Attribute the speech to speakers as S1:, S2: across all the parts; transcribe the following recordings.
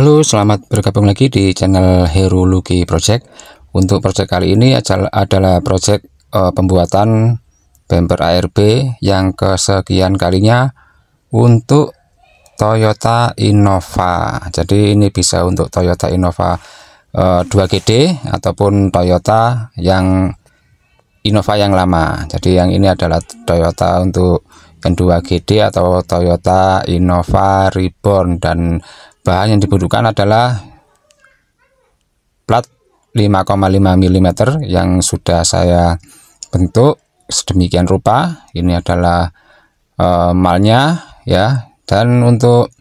S1: Halo, selamat bergabung lagi di channel Heru Lucky Project. Untuk project kali ini adalah project pembuatan bumper ARB yang kesekian kalinya untuk Toyota Innova. Jadi ini bisa untuk Toyota Innova 2GD ataupun Toyota yang Innova yang lama. Jadi yang ini adalah Toyota untuk yang 2GD atau Toyota Innova Reborn, dan bahan yang dibutuhkan adalah plat 5,5 mm yang sudah saya bentuk sedemikian rupa. Ini adalah malnya ya. Dan untuk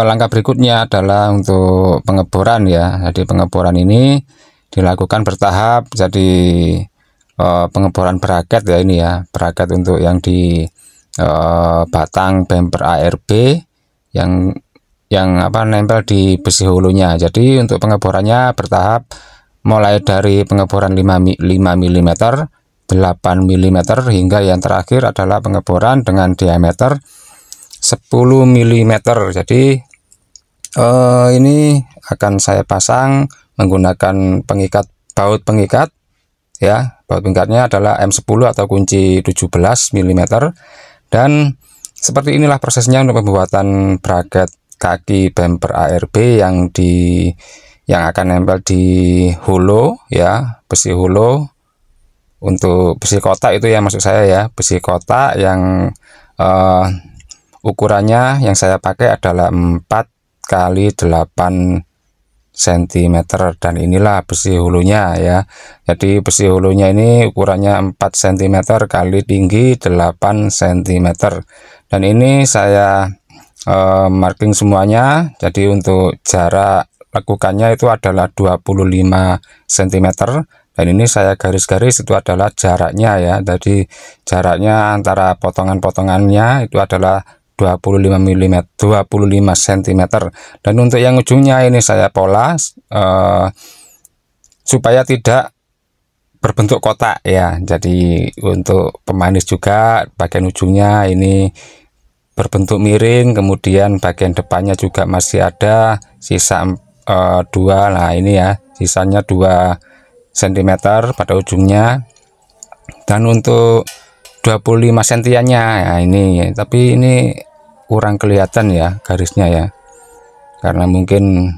S1: langkah berikutnya adalah untuk pengeboran ya. Jadi pengeboran ini dilakukan bertahap. Jadi pengeboran bracket ya, ini ya, bracket untuk yang di batang bumper ARB yang nempel di besi hulunya. Jadi untuk pengeborannya bertahap, mulai dari pengeboran 5 mm, 8 mm hingga yang terakhir adalah pengeboran dengan diameter 10 mm. Jadi ini akan saya pasang menggunakan pengikat, baut pengikat ya. Baut pengikatnya adalah M10 atau kunci 17 mm. Dan seperti inilah prosesnya untuk pembuatan bracket kaki bumper ARB yang akan nempel di hulu ya, besi hulu. Untuk besi kotak itu ya, maksud saya ya, besi kotak yang ukurannya yang saya pakai adalah 4 kali 8 cm, dan inilah besi hulunya ya. Jadi besi hulunya ini ukurannya 4 cm kali tinggi 8 cm, dan ini saya marking semuanya. Jadi untuk jarak lakukannya itu adalah 25 cm, dan ini saya garis-garis itu adalah jaraknya ya. Jadi jaraknya antara potongan-potongannya itu adalah 25 cm. Dan untuk yang ujungnya ini saya pola supaya tidak berbentuk kotak ya. Jadi untuk pemanis juga bagian ujungnya ini berbentuk miring, kemudian bagian depannya juga masih ada sisa 2. Nah ini ya, sisanya 2 cm pada ujungnya. Dan untuk 25 sentiannya ya ini, tapi ini kurang kelihatan ya garisnya ya, karena mungkin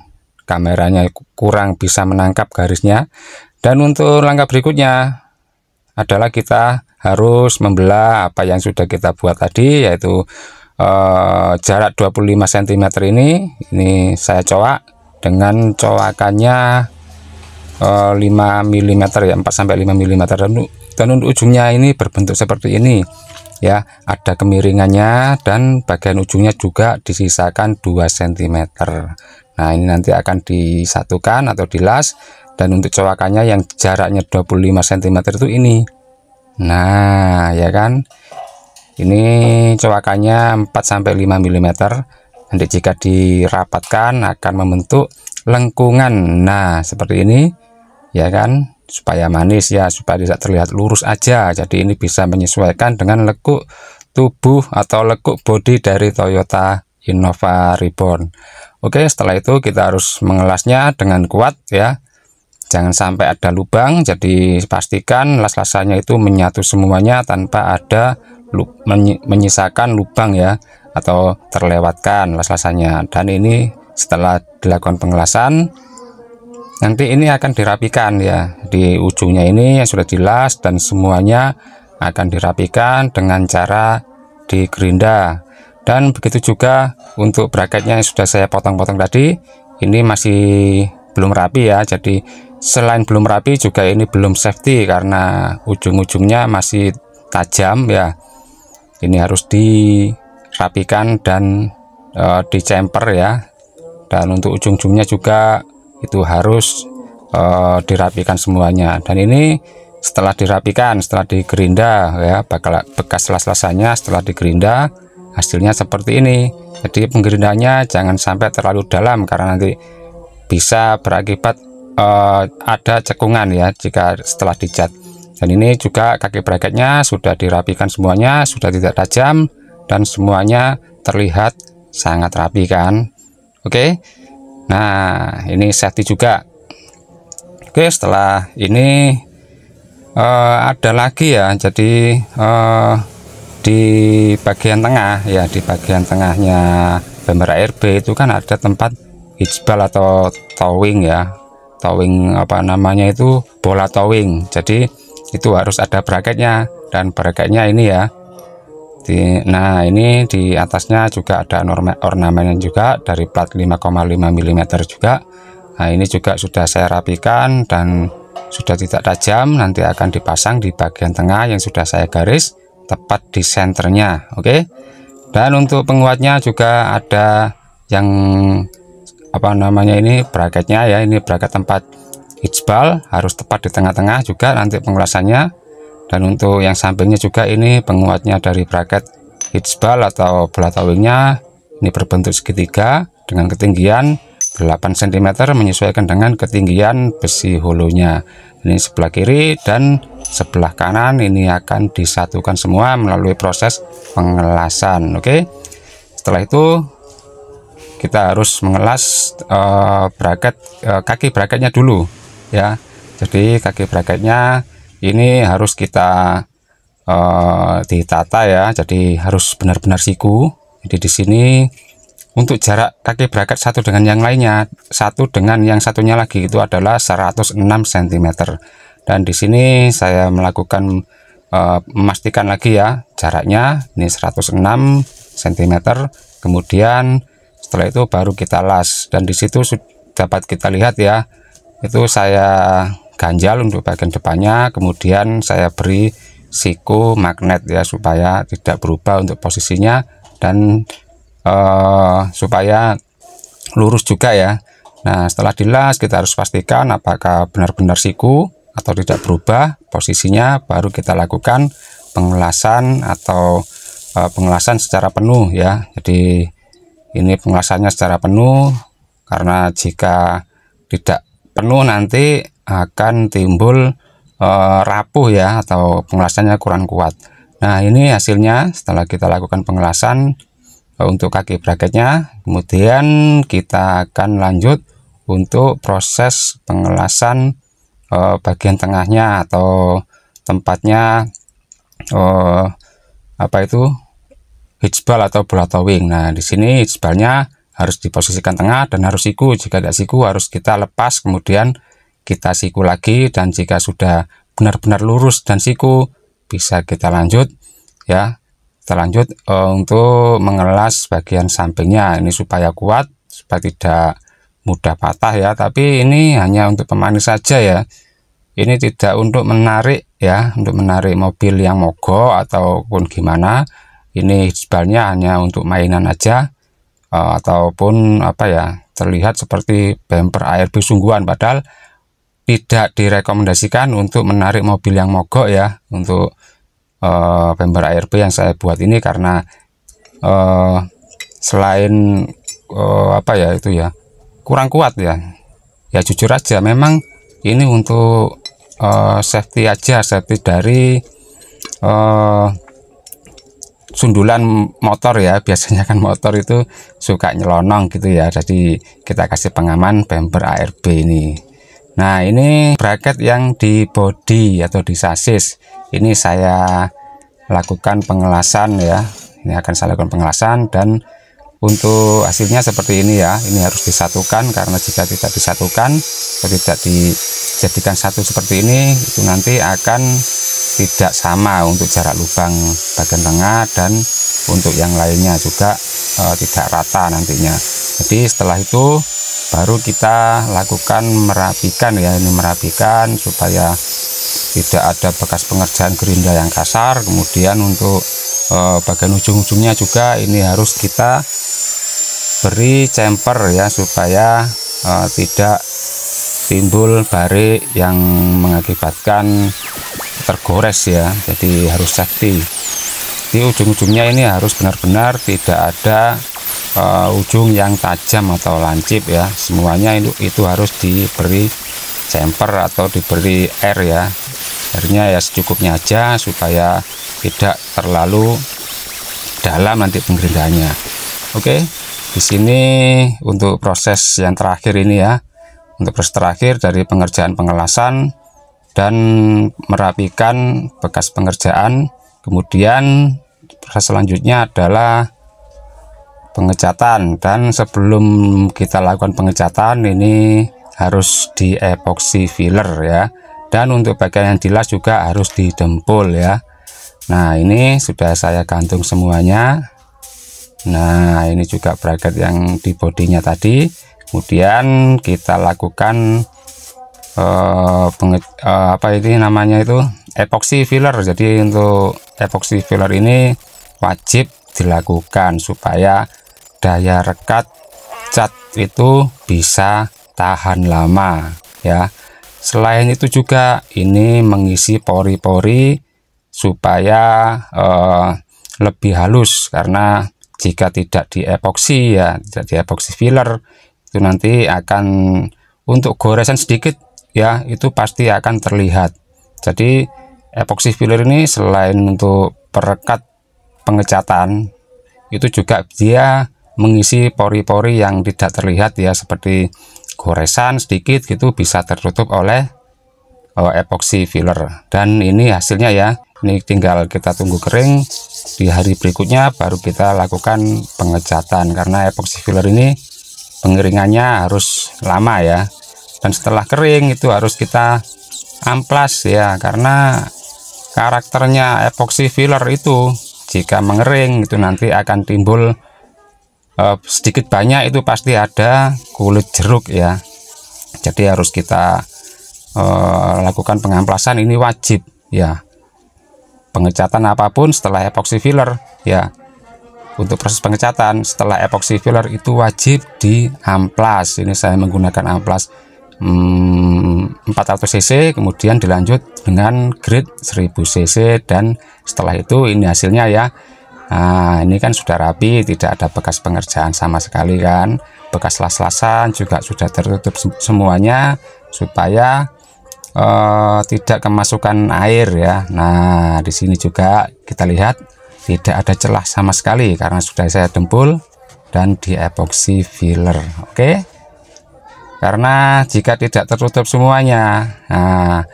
S1: kameranya kurang bisa menangkap garisnya. Dan untuk langkah berikutnya adalah kita harus membelah apa yang sudah kita buat tadi, yaitu jarak 25 cm ini saya coak dengan coakannya 5 mm ya, 4 sampai 5 mm. Dan untuk ujungnya ini berbentuk seperti ini ya, ada kemiringannya, dan bagian ujungnya juga disisakan 2 cm. Nah ini nanti akan disatukan atau dilas. Dan untuk coakannya yang jaraknya 25 cm itu ini, nah ya kan, ini coakannya 4 sampai 5 mm. Nanti jika dirapatkan akan membentuk lengkungan. Nah seperti ini ya kan, supaya manis ya, supaya tidak terlihat lurus aja. Jadi ini bisa menyesuaikan dengan lekuk tubuh atau lekuk bodi dari Toyota Innova Reborn. Oke, setelah itu kita harus mengelasnya dengan kuat ya, jangan sampai ada lubang. Jadi pastikan las-lasannya itu menyatu semuanya tanpa ada menyisakan lubang ya, atau terlewatkan las-lasannya. Dan ini setelah dilakukan pengelasan, nanti ini akan dirapikan ya. Di ujungnya ini yang sudah dilas, dan semuanya akan dirapikan dengan cara digerinda. Dan begitu juga untuk bracketnya yang sudah saya potong-potong tadi, ini masih belum rapi ya. Jadi selain belum rapi juga ini belum safety, karena ujung-ujungnya masih tajam ya. Ini harus dirapikan dan dicemper ya. Dan untuk ujung-ujungnya juga itu harus dirapikan semuanya. Dan ini setelah dirapikan, setelah digerinda ya, bekas las-lasannya setelah digerinda hasilnya seperti ini. Jadi penggerindanya jangan sampai terlalu dalam, karena nanti bisa berakibat ada cekungan ya jika setelah dicat. Dan ini juga kaki bracketnya sudah dirapikan semuanya, sudah tidak tajam, dan semuanya terlihat sangat rapi kan. Oke. Nah, ini safety juga. Oke, setelah ini ada lagi ya, jadi di bagian tengah ya, di bagian tengahnya bumper ARB itu kan ada tempat hitchball atau towing ya, towing apa namanya itu, bola towing. Jadi itu harus ada bracketnya, dan bracketnya ini ya, nah ini di atasnya juga ada ornamennya juga dari plat 5,5 mm juga. Nah ini juga sudah saya rapikan dan sudah tidak tajam, nanti akan dipasang di bagian tengah yang sudah saya garis tepat di senternya. Oke, dan untuk penguatnya juga ada yang apa namanya ini, bracketnya ya, ini bracket tempat hitchball harus tepat di tengah-tengah juga nanti pengelasannya. Dan untuk yang sampingnya juga ini penguatnya dari bracket hitchball atau bola towingnya, ini berbentuk segitiga dengan ketinggian 8 cm menyesuaikan dengan ketinggian besi holonya. Ini sebelah kiri dan sebelah kanan ini akan disatukan semua melalui proses pengelasan. Oke, setelah itu kita harus mengelas bracket, kaki bracketnya dulu ya. Jadi kaki bracketnya ini harus kita ditata ya, jadi harus benar-benar siku. Jadi di sini untuk jarak kaki bracket satu dengan yang lainnya, satu dengan yang satunya lagi itu adalah 106 cm. Dan di sini saya melakukan memastikan lagi ya jaraknya ini 106 cm. Kemudian setelah itu baru kita las, dan di situ dapat kita lihat ya, itu saya ganjal untuk bagian depannya, kemudian saya beri siku magnet ya supaya tidak berubah untuk posisinya dan supaya lurus juga ya. Nah setelah dilas kita harus pastikan apakah benar-benar siku atau tidak berubah posisinya, baru kita lakukan pengelasan atau pengelasan secara penuh ya. Jadi ini pengelasannya secara penuh, karena jika tidak penuh nanti akan timbul rapuh ya, atau pengelasannya kurang kuat. Nah ini hasilnya setelah kita lakukan pengelasan untuk kaki bracketnya. Kemudian kita akan lanjut untuk proses pengelasan bagian tengahnya atau tempatnya apa itu, hitchball atau bola towing. Nah di sini hitchballnya harus diposisikan tengah dan harus siku. Jika tidak siku harus kita lepas, kemudian kita siku lagi, dan jika sudah benar-benar lurus dan siku bisa kita lanjut ya. Kita lanjut untuk mengelas bagian sampingnya ini supaya kuat, supaya tidak mudah patah ya. Tapi ini hanya untuk pemanis saja ya, ini tidak untuk menarik ya, untuk menarik mobil yang mogok ataupun gimana. Ini hitchballnya hanya untuk mainan aja, ataupun apa ya, terlihat seperti bumper ARB sungguhan, padahal tidak direkomendasikan untuk menarik mobil yang mogok ya. Untuk bumper ARB yang saya buat ini karena selain apa ya itu ya, kurang kuat ya, ya jujur aja memang ini untuk safety aja, safety dari sundulan motor ya. Biasanya kan motor itu suka nyelonong gitu ya, jadi kita kasih pengaman bumper ARB ini. Nah ini bracket yang di bodi atau di sasis, ini saya lakukan pengelasan ya, ini akan saya lakukan pengelasan, dan untuk hasilnya seperti ini ya. Ini harus disatukan, karena jika tidak disatukan atau tidak dijadikan satu seperti ini, itu nanti akan tidak sama untuk jarak lubang bagian tengah, dan untuk yang lainnya juga tidak rata nantinya. Jadi setelah itu baru kita lakukan merapikan ya, ini merapikan supaya tidak ada bekas pengerjaan gerinda yang kasar. Kemudian untuk bagian ujung-ujungnya juga ini harus kita beri chamfer ya, supaya tidak timbul barik yang mengakibatkan tergores ya. Jadi harus safety di ujung-ujungnya, ini harus benar-benar tidak ada ujung yang tajam atau lancip ya. Semuanya itu harus diberi chamfer atau diberi air ya, airnya ya secukupnya aja supaya tidak terlalu dalam nanti penggerindanya. Oke, Di sini untuk proses yang terakhir ini ya, untuk proses terakhir dari pengerjaan pengelasan dan merapikan bekas pengerjaan. Kemudian proses selanjutnya adalah pengecatan, dan sebelum kita lakukan pengecatan ini harus di epoxy filler ya, dan untuk bagian yang dilas juga harus didempul ya. Nah, ini sudah saya gantung semuanya. Nah, ini juga bracket yang di bodinya tadi. Kemudian kita lakukan apa ini namanya itu, epoxy filler. Jadi untuk epoxy filler ini wajib dilakukan supaya daya rekat cat itu bisa tahan lama ya. Selain itu juga ini mengisi pori-pori supaya lebih halus, karena jika tidak di epoxy ya, tidak di epoxy filler, itu nanti akan untuk goresan sedikit ya, itu pasti akan terlihat. Jadi epoxy filler ini selain untuk perekat pengecatan, itu juga dia mengisi pori-pori yang tidak terlihat ya, seperti goresan sedikit gitu bisa tertutup oleh epoxy filler. Dan ini hasilnya ya, ini tinggal kita tunggu kering. Di hari berikutnya baru kita lakukan pengecatan, karena epoxy filler ini pengeringannya harus lama ya. Dan setelah kering itu harus kita amplas ya, karena karakternya epoxy filler itu jika mengering itu nanti akan timbul sedikit banyak itu pasti ada kulit jeruk ya. Jadi harus kita lakukan pengamplasan, ini wajib ya. Pengecatan apapun setelah epoxy filler ya, untuk proses pengecatan setelah epoxy filler itu wajib diamplas. Ini saya menggunakan amplas 400 cc, kemudian dilanjut dengan grade 1000 cc, dan setelah itu ini hasilnya ya. Nah, ini kan sudah rapi, tidak ada bekas pengerjaan sama sekali kan, bekas las-lasan juga sudah tertutup semuanya supaya tidak kemasukan air ya. Nah, di sini juga kita lihat tidak ada celah sama sekali karena sudah saya dempul dan di epoxy filler. Oke. Karena jika tidak tertutup semuanya, nah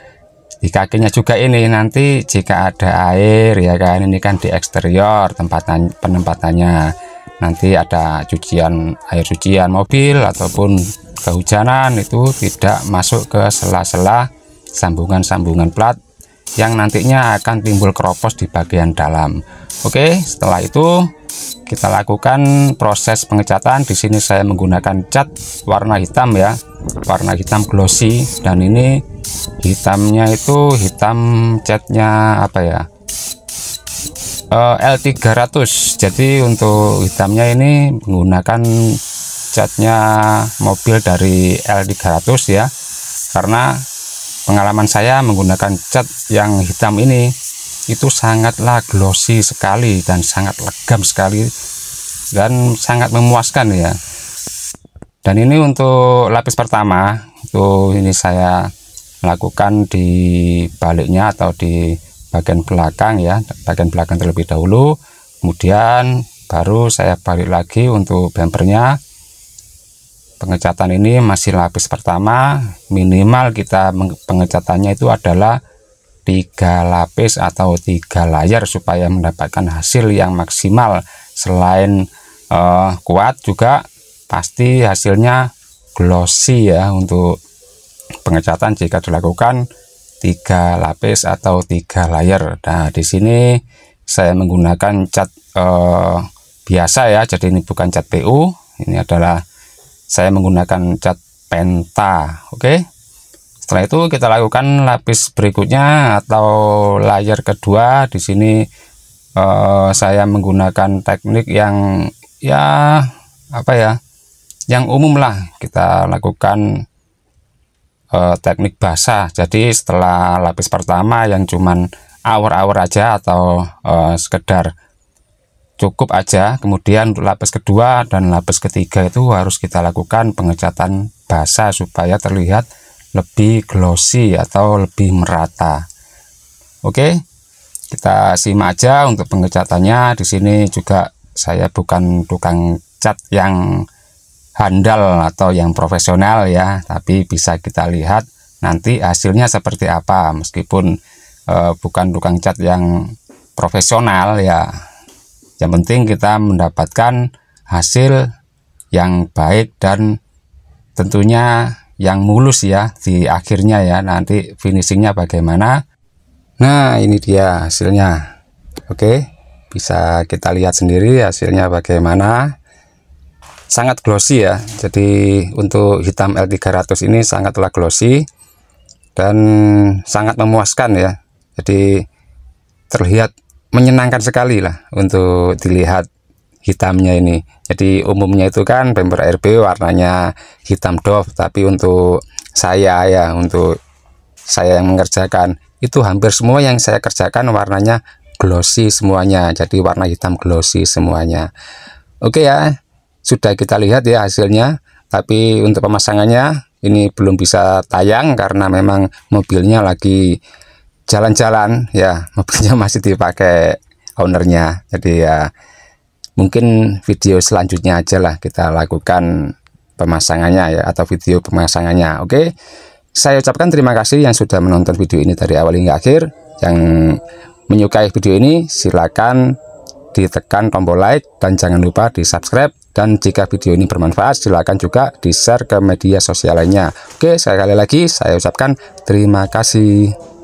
S1: di kakinya juga ini nanti jika ada air ya kan, ini kan di eksterior penempatannya, nanti ada air cucian mobil ataupun kehujanan itu tidak masuk ke sela-sela sambungan-sambungan plat yang nantinya akan timbul keropos di bagian dalam. Oke, setelah itu kita lakukan proses pengecatan. Di sini saya menggunakan cat warna hitam ya, warna hitam glossy, dan ini hitamnya itu hitam catnya apa ya, L300. Jadi untuk hitamnya ini menggunakan catnya mobil dari L300 ya, karena pengalaman saya menggunakan cat yang hitam ini itu sangatlah glossy sekali dan sangat legam sekali dan sangat memuaskan ya. Dan ini untuk lapis pertama, itu ini saya lakukan di baliknya atau di bagian belakang ya, bagian belakang terlebih dahulu, kemudian baru saya balik lagi untuk bumpernya. Pengecatan ini masih lapis pertama, minimal kita pengecatannya itu adalah 3 lapis atau 3 layar supaya mendapatkan hasil yang maksimal. Selain kuat juga pasti hasilnya glossy ya untuk pengecatan jika dilakukan 3 lapis atau 3 layar. Nah, di sini saya menggunakan cat biasa ya, jadi ini bukan cat PU, ini adalah saya menggunakan cat penta. Oke. Setelah itu kita lakukan lapis berikutnya atau layer kedua. Di sini saya menggunakan teknik yang ya apa ya, yang umum lah, kita lakukan teknik basah. Jadi setelah lapis pertama yang cuman awar-awar aja atau sekedar cukup aja, kemudian untuk lapis kedua dan lapis ketiga itu harus kita lakukan pengecatan basah supaya terlihat lebih glossy atau lebih merata. Oke, kita simak aja untuk pengecatannya. Di sini juga saya bukan tukang cat yang handal atau yang profesional ya, tapi bisa kita lihat nanti hasilnya seperti apa. Meskipun bukan tukang cat yang profesional ya, yang penting kita mendapatkan hasil yang baik dan tentunya yang mulus ya di akhirnya ya, nanti finishingnya bagaimana. Nah ini dia hasilnya. Oke, bisa kita lihat sendiri hasilnya bagaimana. Sangat glossy ya, jadi untuk hitam L300 ini sangatlah glossy dan sangat memuaskan ya, jadi terlihat menyenangkan sekali lah untuk dilihat hitamnya ini. Jadi umumnya itu kan bumper RB warnanya hitam doff, tapi untuk saya ya, untuk saya yang mengerjakan itu hampir semua yang saya kerjakan warnanya glossy semuanya, jadi warna hitam glossy semuanya. Oke ya, sudah kita lihat ya hasilnya, tapi untuk pemasangannya ini belum bisa tayang karena memang mobilnya lagi jalan-jalan ya, mobilnya masih dipakai ownernya. Jadi ya mungkin video selanjutnya aja lah kita lakukan pemasangannya ya, atau video pemasangannya. Oke, saya ucapkan terima kasih yang sudah menonton video ini dari awal hingga akhir. Yang menyukai video ini silakan ditekan tombol like dan jangan lupa di subscribe, dan jika video ini bermanfaat silakan juga di share ke media sosial lainnya. Oke, sekali lagi saya ucapkan terima kasih.